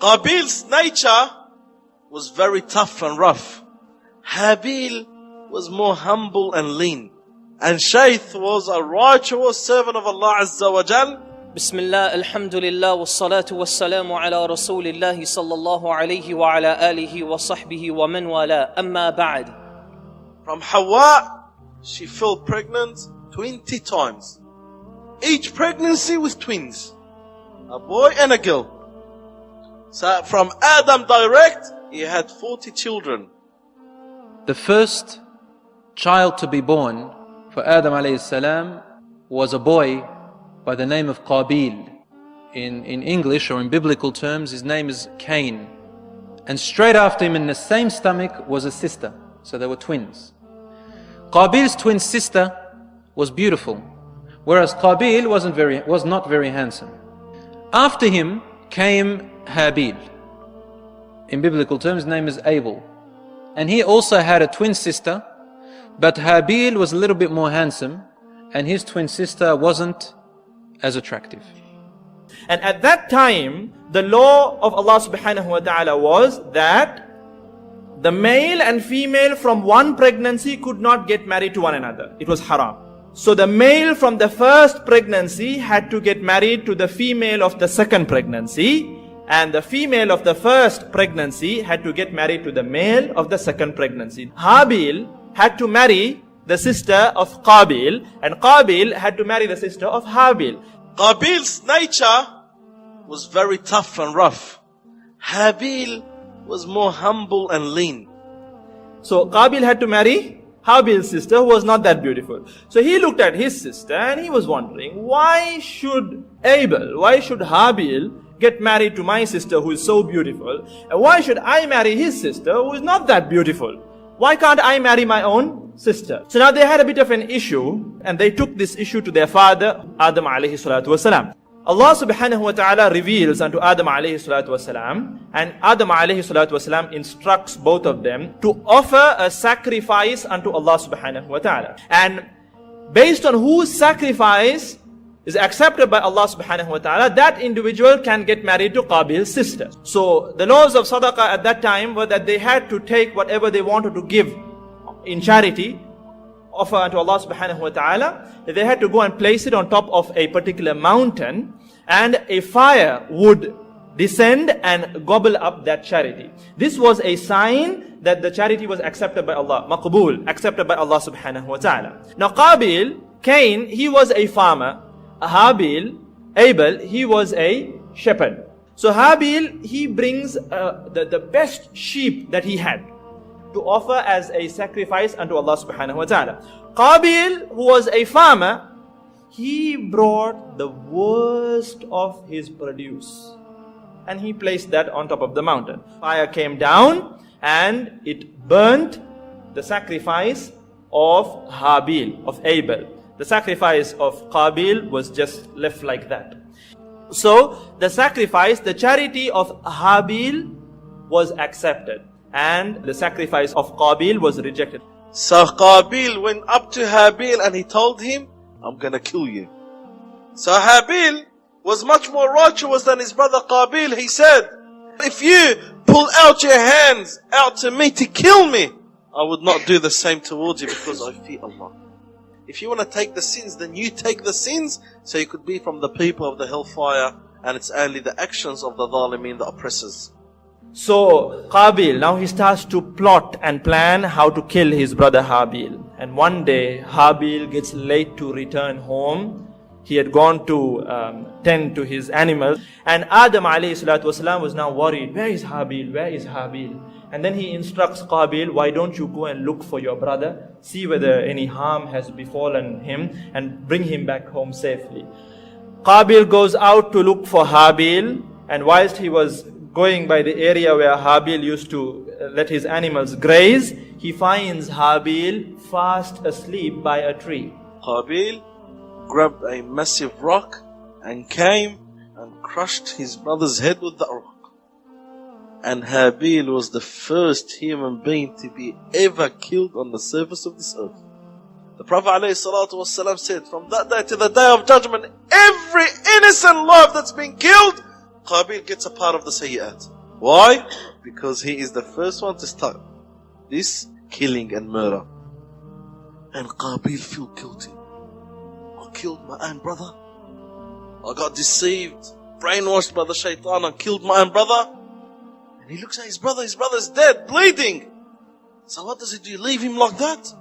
Qabil's nature was very tough and rough. Habil was more humble and lean. And Sheeth was a righteous servant of Allah Azza wa Jal. Bismillah, alhamdulillah, wassalatu wassalamu ala rasulillahi sallallahu alayhi wa ala alihi wa sahbihi wa man wala, amma ba'd. From Hawa, she fell pregnant 20 times. Each pregnancy with twins. A boy and a girl. So from Adam direct, he had 40 children. The first child to be born for Adam alayhi salam was a boy by the name of Qabil. In English or in biblical terms, his name is Cain. And straight after him in the same stomach was a sister. So they were twins. Qabil's twin sister was beautiful, whereas Qabil was not very handsome. After him came Habil. In biblical terms, his name is Abel. And he also had a twin sister, but Habil was a little bit more handsome, and his twin sister wasn't as attractive. And at that time, the law of Allah subhanahu wa ta'ala was that the male and female from one pregnancy could not get married to one another. It was haram. So the male from the first pregnancy had to get married to the female of the second pregnancy, and the female of the first pregnancy had to get married to the male of the second pregnancy. Habil had to marry the sister of Qabil, and Qabil had to marry the sister of Habil. Qabil's nature was very tough and rough. Habil was more humble and lean. So Qabil had to marry Habil's sister, who was not that beautiful. So he looked at his sister and he was wondering, why should Habil get married to my sister who is so beautiful? And why should I marry his sister who is not that beautiful? Why can't I marry my own sister? So now they had a bit of an issue, and they took this issue to their father, Adam alayhi salatu wasalam. Allah subhanahu wa ta'ala reveals unto Adam alayhi salatu wasalam, and Adam alayhi salatu wasalam instructs both of them to offer a sacrifice unto Allah subhanahu wa ta'ala. And based on whose sacrifice is accepted by Allah subhanahu wa ta'ala, that individual can get married to Qabil's sister. So the laws of sadaqah at that time were that they had to take whatever they wanted to give in charity, offer unto Allah subhanahu wa ta'ala. They had to go and place it on top of a particular mountain, and a fire would descend and gobble up that charity. This was a sign that the charity was accepted by Allah, maqbool, accepted by Allah subhanahu wa ta'ala. Now Cain, he was a farmer. Abel, he was a shepherd. So Habil, he brings the best sheep that he had to offer as a sacrifice unto Allah subhanahu wa ta'ala. Qabil, who was a farmer, he brought the worst of his produce, and he placed that on top of the mountain. Fire came down and it burnt the sacrifice of Habil, of Abel. The sacrifice of Qabil was just left like that. So the sacrifice, the charity of Habil was accepted, and the sacrifice of Qabil was rejected. So Qabil went up to Habil and he told him, I'm gonna kill you. So Habil was much more righteous than his brother Qabil. He said, if you pull out your hands out to me to kill me, I would not do the same towards you, because I fear Allah. If you want to take the sins, then you take the sins, so you could be from the people of the hellfire, and it's only the actions of the zalimin, the oppressors. So Qabil, now he starts to plot and plan how to kill his brother Habil. And one day Habil gets late to return home. He had gone to tend to his animals, and Adam alayhi salatu wasalam was now worried. Where is Habil? Where is Habil? And then he instructs Qabil, why don't you go and look for your brother, see whether any harm has befallen him, and bring him back home safely. Qabil goes out to look for Habil, and whilst he was going by the area where Habil used to let his animals graze, he finds Habil fast asleep by a tree. Qabil grabbed a massive rock and came and crushed his brother's head with that rock. And Habil was the first human being to be ever killed on the surface of this earth. The Prophet ﷺ said, from that day to the day of judgment, every innocent life that's been killed, Qabil gets a part of the sayyat. Why? Because he is the first one to start this killing and murder. And Qabil feel guilty. I killed my own brother. I got deceived, brainwashed by the shaitan and killed my own brother. And he looks at his brother's dead, bleeding. So what does he do? Leave him like that?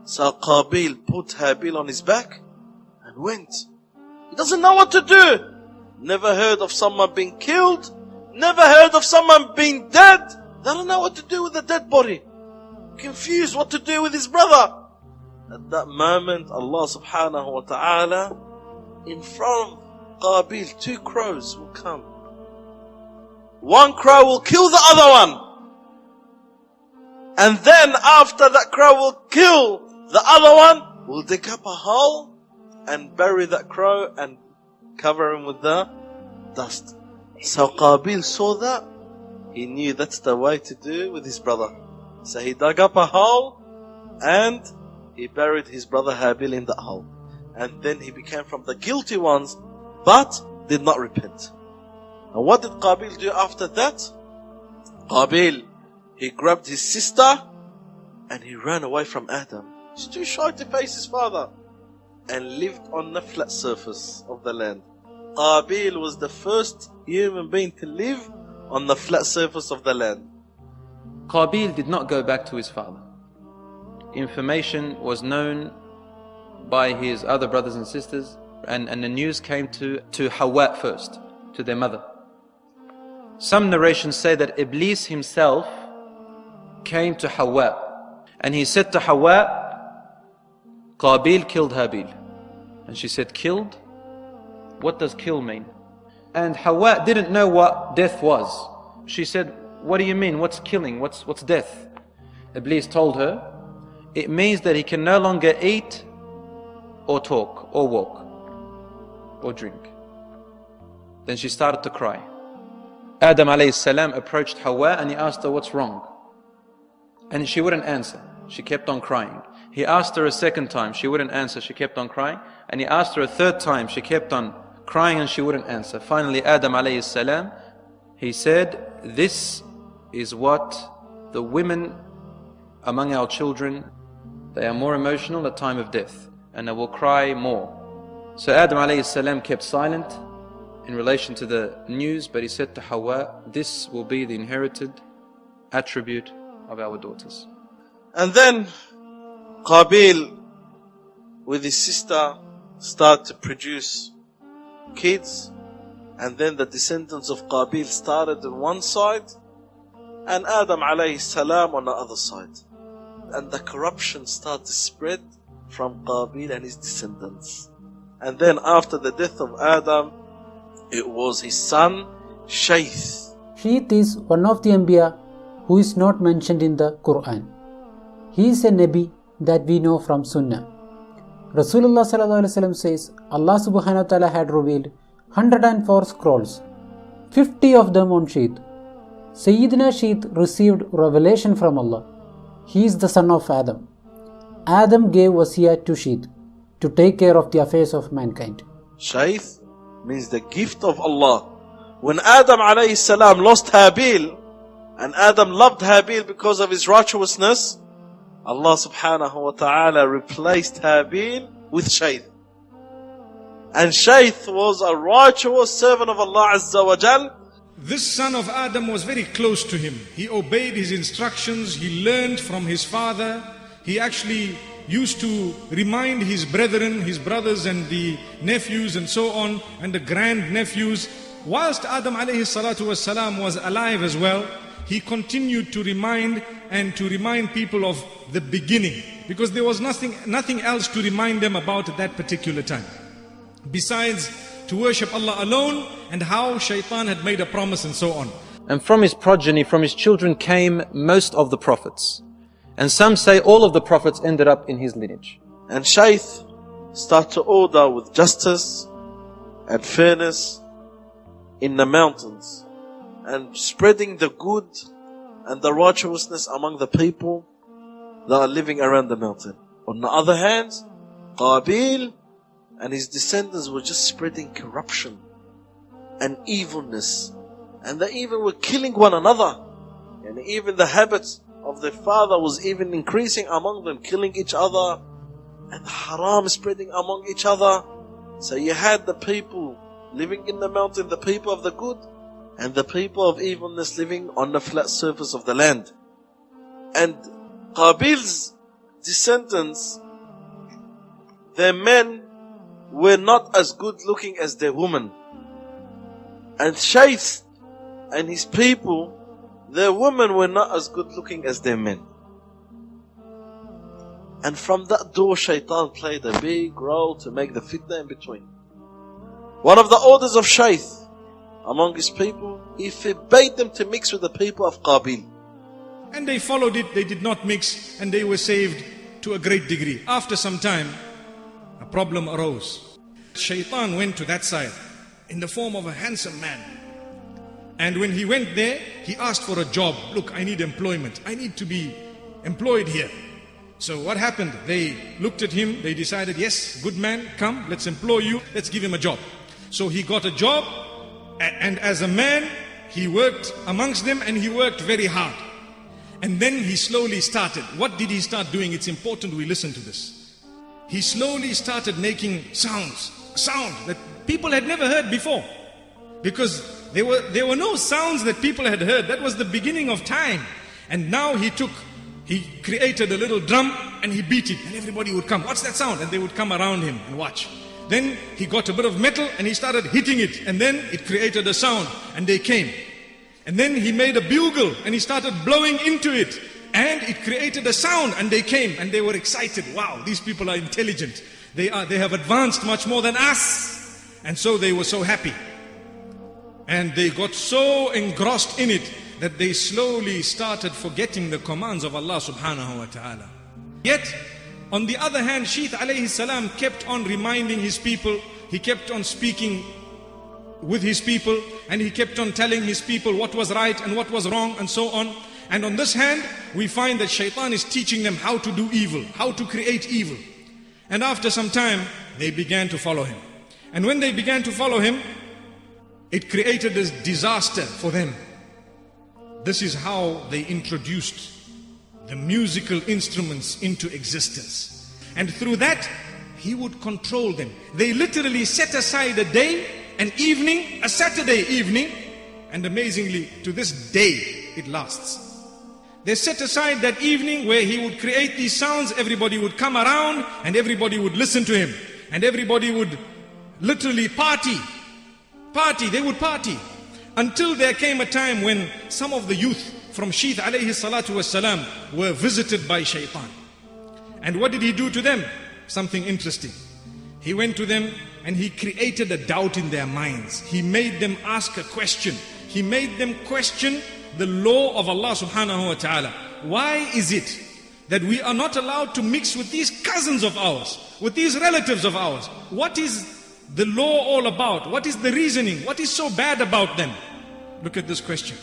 So Qabil put Habil on his back and went. He doesn't know what to do. Never heard of someone being killed. Never heard of someone being dead. They don't know what to do with a dead body. Confused what to do with his brother. At that moment, Allah subhanahu wa ta'ala, in front of Qabil, 2 crows will come. One crow will kill the other one. And then after that crow will kill the other one, will dig up a hole and bury that crow and cover him with the dust. So Qabil saw that. He knew that's the way to do with his brother. So he dug up a hole and he buried his brother Habil in that hole. And then he became from the guilty ones, but did not repent. And what did Qabil do after that? Qabil, he grabbed his sister and he ran away from Adam. He's too shy to face his father. And lived on the flat surface of the land. Qabil was the first human being to live on the flat surface of the land. Qabil did not go back to his father. Information was known by his other brothers and sisters, and the news came to Hawa first, to their mother. Some narrations say that Iblis himself came to Hawa, and he said to Hawa, Qabil killed Habil. And she said, killed? What does kill mean? And Hawa didn't know what death was. She said, what do you mean? What's killing? What's death? Iblis told her, it means that he can no longer eat or talk or walk or drink. Then she started to cry. Adam alayhi salam approached Hawa and he asked her what's wrong. And she wouldn't answer. She kept on crying. He asked her a second time. She wouldn't answer. She kept on crying. And he asked her a third time. She kept on crying and she wouldn't answer. Finally, Adam alayhi salam, he said, this is what the women among our children, they are more emotional at time of death and they will cry more. So Adam alayhi salam kept silent in relation to the news, but he said to Hawa, this will be the inherited attribute of our daughters. And then Qabil with his sister started to produce kids, and then the descendants of Qabil started on one side and Adam alayhi salam on the other side. And the corruption started to spread from Qabil and his descendants. And then after the death of Adam, it was his son Sheeth. Sheeth is one of the Anbiya who is not mentioned in the Qur'an. He is a Nabi that we know from Sunnah. Rasulullah says Allah subhanahu wa ta'ala had revealed 104 scrolls, 50 of them on Sheeth. Sayyidina Sheeth received revelation from Allah. He is the son of Adam. Adam gave wasiyah to Sheeth to take care of the affairs of mankind. Sheeth means the gift of Allah. When Adam alayhi salam lost Habil, and Adam loved Habil because of his righteousness, Allah subhanahu wa ta'ala replaced Habil with Sheeth. And Sheeth was a righteous servant of Allah Azza wa Jal. This son of Adam was very close to him. He obeyed his instructions. He learned from his father. He actually used to remind his brethren, his brothers and the nephews and so on, and the grandnephews. Whilst Adam alayhi salatu wasalam was alive as well, he continued to remind people of the beginning, because there was nothing else to remind them about at that particular time, besides to worship Allah alone and how shaitan had made a promise and so on. And from his progeny, from his children came most of the prophets. And some say all of the prophets ended up in his lineage. And Sheeth started to order with justice and fairness in the mountains, and spreading the good and the righteousness among the people that are living around the mountain. On the other hand, Qabil and his descendants were just spreading corruption and evilness. And they even were killing one another. And even the habits of their father was even increasing among them, killing each other, and the haram spreading among each other. So you had the people living in the mountain, the people of the good, and the people of evilness living on the flat surface of the land. And Qabil's descendants, their men were not as good looking as their women. And Sheeth and his people, their women were not as good looking as their men. And from that door, Shaitan played a big role to make the fitna in between. One of the orders of Sheeth among his people, he forbade them to mix with the people of Qabil. And they followed it, they did not mix, and they were saved to a great degree. After some time, a problem arose. Shaitan went to that side in the form of a handsome man. And when he went there, he asked for a job. Look, I need employment. I need to be employed here. So what happened? They looked at him, they decided, yes, good man, come, let's employ you, let's give him a job. So he got a job, and as a man, he worked amongst them, and he worked very hard. And then he slowly started. What did he start doing? It's important we listen to this. He slowly started making sound that people had never heard before. Because there were no sounds that people had heard. That was the beginning of time. And now he created a little drum and he beat it, and everybody would come. What's that sound? And they would come around him and watch. Then he got a bit of metal and he started hitting it, and then it created a sound and they came. And then he made a bugle and he started blowing into it, and it created a sound, and they came and they were excited. Wow, these people are intelligent. They have advanced much more than us. And so they were so happy. And they got so engrossed in it that they slowly started forgetting the commands of Allah subhanahu wa ta'ala. Yet, on the other hand, Sheeth alayhi salam kept on reminding his people, he kept on speaking with his people, and he kept on telling his people what was right and what was wrong and so on. And on this hand, we find that Shaitan is teaching them how to do evil, how to create evil. And after some time, they began to follow him. And when they began to follow him, it created a disaster for them. This is how they introduced the musical instruments into existence. And through that, he would control them. They literally set aside a day, an evening, a Saturday evening, and amazingly, to this day, it lasts. They set aside that evening where he would create these sounds, everybody would come around, and everybody would listen to him. And everybody would literally party. They would party. Until there came a time when some of the youth from Sheeth alayhi salatu wasalam were visited by Shaitan. And what did he do to them? Something interesting. He went to them and he created a doubt in their minds. He made them ask a question. He made them question the law of Allah subhanahu wa ta'ala. Why is it that we are not allowed to mix with these cousins of ours, with these relatives of ours? What is the law all about? What is the reasoning? What is so bad about them? Look at this question.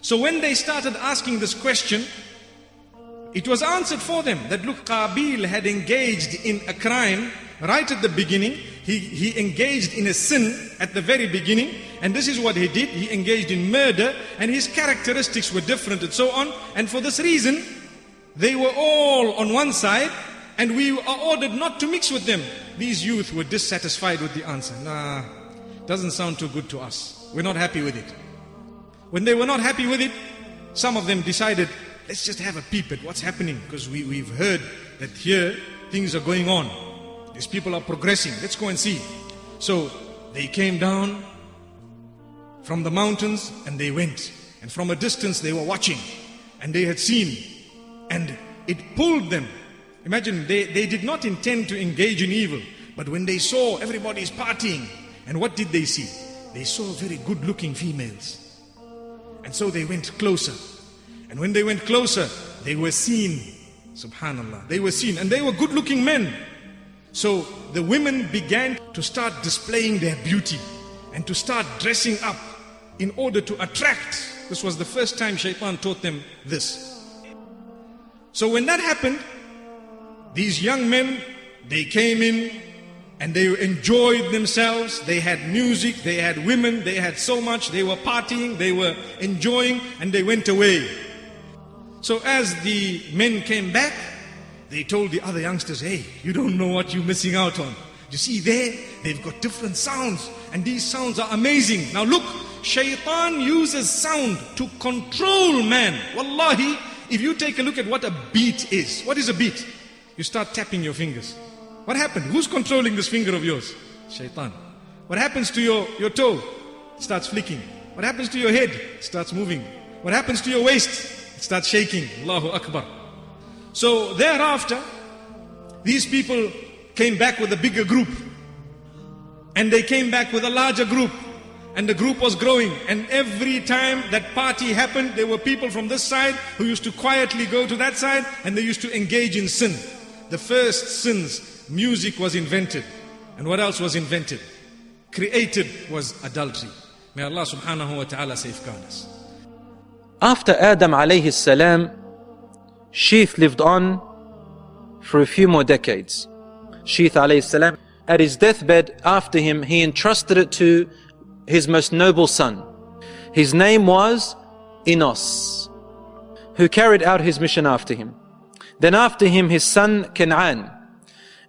So when they started asking this question, it was answered for them that look, Qabil had engaged in a crime right at the beginning. He engaged in a sin at the very beginning, and this is what he did. He engaged in murder, and his characteristics were different and so on. And for this reason, they were all on one side, and we are ordered not to mix with them. These youth were dissatisfied with the answer. Nah, doesn't sound too good to us. We're not happy with it. When they were not happy with it, some of them decided, let's just have a peep at what's happening, because we've heard that here things are going on. These people are progressing. Let's go and see. So they came down from the mountains and they went. And from a distance they were watching. And they had seen. And it pulled them. Imagine, they did not intend to engage in evil. But when they saw everybody's partying, and what did they see? They saw very good looking females. And so they went closer. And when they went closer, they were seen. Subhanallah. They were seen. And they were good looking men. So the women began to start displaying their beauty and to start dressing up in order to attract. This was the first time Shaitan taught them this. So when that happened, these young men, they came in and they enjoyed themselves. They had music, they had women, they had so much. They were partying, they were enjoying, and they went away. So as the men came back, they told the other youngsters, hey, you don't know what you're missing out on. You see there, they've got different sounds, and these sounds are amazing. Now look, Shaitan uses sound to control man. Wallahi, if you take a look at what a beat is. What is a beat? You start tapping your fingers. What happened? Who's controlling this finger of yours? Shaitan. What happens to your toe? It starts flicking. What happens to your head? It starts moving. What happens to your waist? It starts shaking. Allahu Akbar. So thereafter, these people came back with a bigger group. And they came back with a larger group. And the group was growing. And every time that party happened, there were people from this side who used to quietly go to that side, and they used to engage in sin. The first sins, music was invented. And what else was invented? Created was adultery. May Allah subhanahu wa ta'ala safeguard us. After Adam alayhi salam, Sheeth lived on for a few more decades. Sheeth alayhi salam, at his deathbed, after him, he entrusted it to his most noble son. His name was Enos, who carried out his mission after him. Then after him, his son Canaan,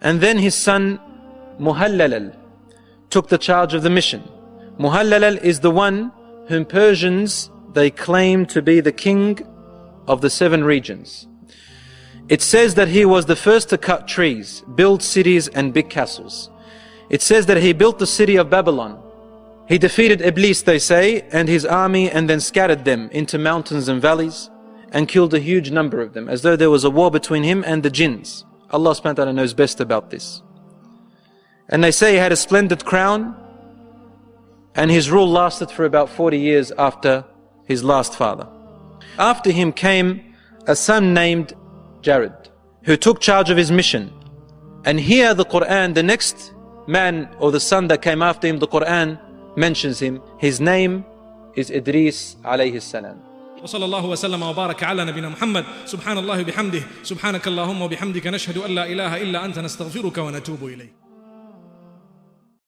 and then his son Muhallalal took the charge of the mission. Muhallalal is the one whom Persians, they claim to be the king of the 7 regions. It says that he was the first to cut trees, build cities and big castles. It says that he built the city of Babylon. He defeated Iblis, they say, and his army, and then scattered them into mountains and valleys, and killed a huge number of them, as though there was a war between him and the jinns. Allah subhanahu wa ta'ala knows best about this. And they say he had a splendid crown, and his rule lasted for about 40 years after his last father. After him came a son named Jared, who took charge of his mission. And here the Qur'an, the next man or the son that came after him, the Qur'an mentions him. His name is Idris alayhi salam. وصلى الله وسلم وبارك على نبينا محمد سبحان الله بحمده سبحانك اللهم وبحمدك نشهد أن لا إله إلا أنت نستغفرك ونتوب إليك.